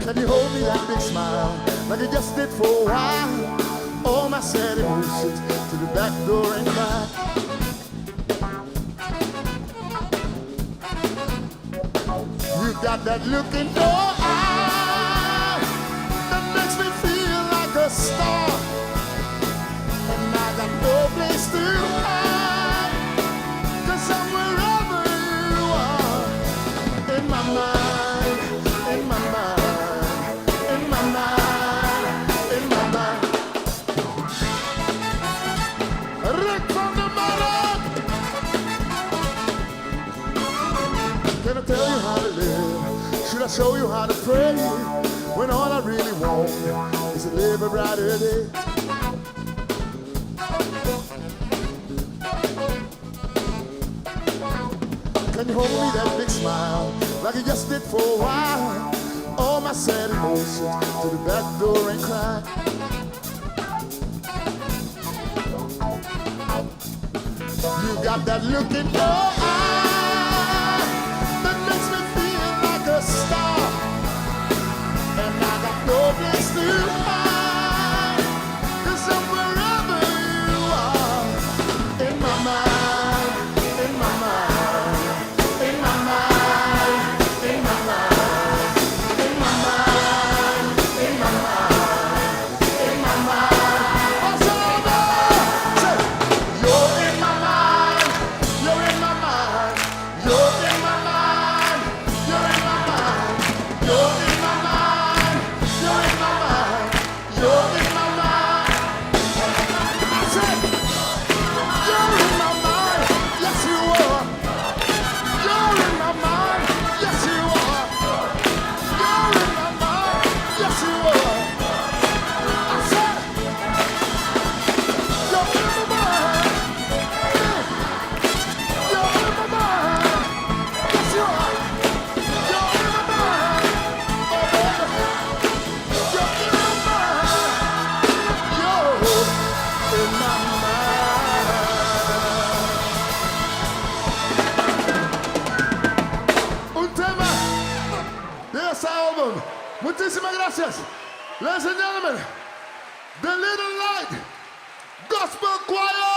Can you hold me that big smile like you just did for a while? All my sad emotions to the back door and cry. You got that look in your eye that makes me feel like a star, and I got no place to hide, 'cause I'm wherever you are. In my mind, in my mind, in my mind, in my mind. Rick from the mother. Can I tell you how to live? Should I show you how to pray? When all I really want is to live a brighter day. Can you hold me that big smile like you just did for a while? All my sad emotions to the back door and cry. You got that look in your eye that makes me feel like a star, and I got no place to hide, 'cause I'm wherever you are. In my mind, in my mind, in my mind, in my mind, in my mind, in my mind, in my mind. Barcelona! Say, you're in my mind, you're in my mind, you're in my mind, you're in my mind, you're in my mind, you're in my mind, you're in my mind. I said, you're in my mind, yes you are. You're in my mind, yes you are. You're in my mind, yes you are. I said, you're in my mind. You're in my mind, yes you are. You're in my mind, oh baby. You're in my mind, you're in my mind. Un tema de ese álbum. Muchísimas gracias. Ladies and gentlemen, the Little Light Gospel Choir.